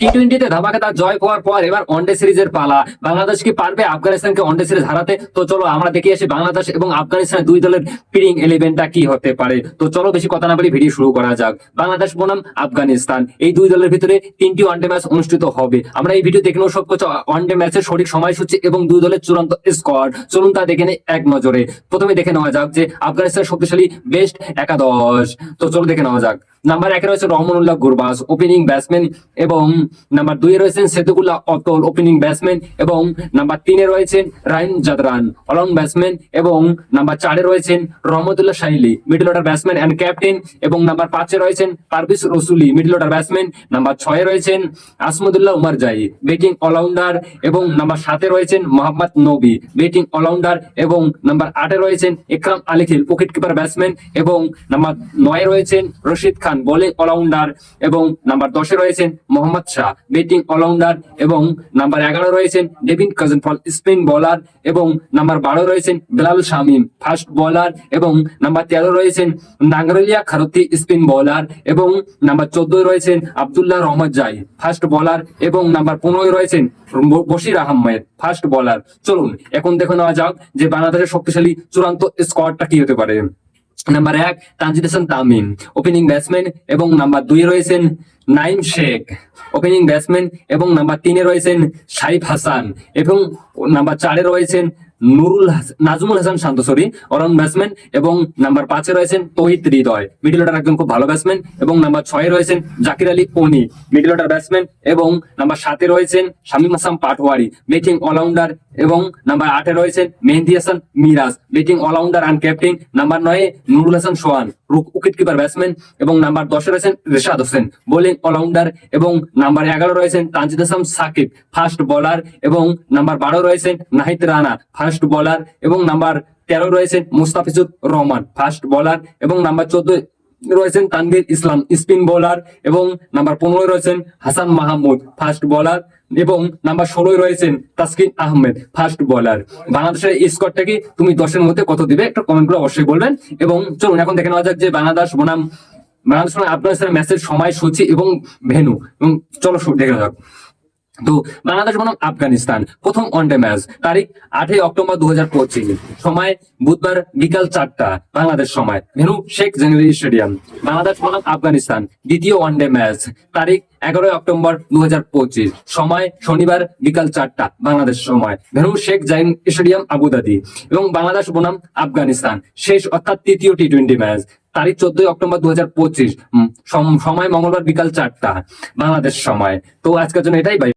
টি-20তে ধামাকাদার জয় পাওয়ার পর এবার ওয়ানডে সিরিজের পালা। বাংলাদেশ কি পারবে আফগানিস্তানকে ওয়ানডে সিরিজ হারাতে? তো চলো আমরা দেখে আসি বাংলাদেশ এবং আফগানিস্তানের দুই দলের প্লেইং ইলেভেনটা কি হতে পারে। তো চলো বেশি কথা না বলে ভিডিও শুরু করা যাক। বাংলাদেশ বনাম আফগানিস্তান, এই দুই দলের ভিতরে 3টি ওয়ানডে ম্যাচ অনুষ্ঠিত হবে। আমরা এই ভিডিও দেখে নেব সবকিছু ওয়ানডে ম্যাচের সঠিক সময়সূচি এবং দুই দলের চূড়ান্ত স্কোয়াড। চলুন তা দেখে নেই এক নজরে। প্রথমে দেখে নেওয়া যাক যে আফগানিস্তানের শক্তিশালী বেস্ট একাদশ। তো চলো দেখে নেওয়া যাক। নাম্বার 1 রয়েছে রহমানুল্লাহ গুরবাজ ওপেনিং ব্যাটসম্যান এবং নাম্বার 2 রয়েছেন সেদুকুল্লাহ অতল ওপেনিং ব্যাটসম্যান এবং নাম্বার 3 রয়েছেন রাইন জাদরান অলরাউন্ড ব্যাটসম্যান এবং নাম্বার 4 রয়েছেন রহমতুল্লাহ শাইলি middle order batsman and captain এবং নাম্বার 5 রয়েছেন Parvez Rasuli middle order batsman. Number 6 রয়েছেন আসমদুল্লাহ উমার জাই ব্যাটিং অলরাউন্ডার এবং নাম্বার 7 রয়েছেন মোহাম্মদ নবী ব্যাটিং অলরাউন্ডার এবং নাম্বার 8 রয়েছেন ইকরাম আলী খিল উইকেট কিপার ব্যাটসম্যান এবং নাম্বার 9 রয়েছেন রশিদ খান বোলিং অলরাউন্ডার এবং নাম্বার 10 রয়েছেন মোহাম্মদ শাহ ব্যাটিং অলরাউন্ডার এবং নাম্বার 11 রয়েছেন ডেভিন কাজনফল স্পিন বোলার এবং নাম্বার 12 রয়েছেন বিলাল শামিম ফাস্ট বোলার এবং নাম্বার 13 রয়েছেন নাঙ্গরলিয়া খারতি স্পিন বোলার এবং নাম্বার 14 রয়েছেন আব্দুল্লাহ রহমত জাই ফাস্ট বোলার এবং নাম্বার 15 রয়েছেন বশির আহমেদ ফাস্ট বোলার। চলুন এখন দেখে নেওয়া যাক যে বাংলাদেশের শক্তিশালী চূড়ান্ত স্কোয়াডটা কি হতে পারে। Number 1 Tanzid Hasan Tamim opening batsman এবং নাম্বার 2 রয়েছেন নাইম শেখ ওপেনিং ব্যাটসম্যান এবং নাম্বার 3 রয়েছেন সাইফ হাসান এবং নাম্বার 4 রয়েছেন নাজমুল হাসান শান্ত অলরাউন্ড ব্যাটসম্যান এবং নাম্বার 5 রয়েছেন তৌহিদ হৃদয় মিডল অর্ডার একজন খুব ভালো ব্যাটসম্যান এবং নাম্বার 6 রয়েছেন জাকির আলী ওনি মিডল অর্ডার ব্যাটসম্যান এবং নাম্বার 7 রয়েছেন শামীম হাসান পাটোয়ারি ব্যাটিং অলরাউন্ডার এবং নাম্বার 8 রয়েছেন Mehedi Hasan Miraz batting allrounder and captain. Number 9 Nurul Hasan Sohan wicket keeper batsman এবং নাম্বার 10 রয়েছেন রেশাদ হোসেন বোলিং অলরাউন্ডার এবং নাম্বার 11 রয়েছেন তানজিদ হাসান সাকিব ফাস্ট বোলার এবং নাম্বার 12 রয়েছেন নাহিদ রানা ফাস্ট বোলার এবং নাম্বার 13 রয়েছেন মুস্তাফিজুর রহমান ফাস্ট বোলার এবং নাম্বার 14 রয়েছেন তানভীর ইসলাম স্পিন বোলার এবং নাম্বার 15 রয়েছেন হাসান মাহমুদ ফাস্ট বোলার এবং নাম্বার 16 রয়েছেন তাসকিন আহমেদ ফাস্ট বোলার। বাংলাদেশের এই স্কোয়াডটা কি তুমি 10-এর মধ্যে কত দিবে একটা কমেন্ট করে অবশ্যই বলবেন। এবং চলুন এখন দেখে নেওয়া যাক যে বাংলাদেশ বনাম আফগানিস্তানের ম্যাচের সময়সূচি এবং ভেন্যু এবং চলো দেখে নেওয়া যাক। তো বাংলাদেশ বনাম আফগানিস্তান প্রথম ওয়ানডে ম্যাচ তারিখ 8 অক্টোবর 2025 সময় বুধবার বিকাল 4টা বাংলাদেশ সময় ভেন্যু শেখ জাহাঙ্গীর স্টেডিয়াম। বাংলাদেশ বনাম আফগানিস্তান দ্বিতীয় ওয়ানডে ম্যাচ তারিখ 11 অক্টোবর 2025 সময় শনিবার বিকাল 4টা বাংলাদেশ সময় venue Sheikh Jahin stadium Abu Dhabi. এবং বাংলাদেশ বনাম আফগানিস্তান শেষ অর্থাৎ তৃতীয় টি-20 ম্যাচ তারিখ 14 অক্টোবর 2025 সময় মঙ্গলবার বিকাল 4টা বাংলাদেশ সময়। তো আজকের জন্য এটাই।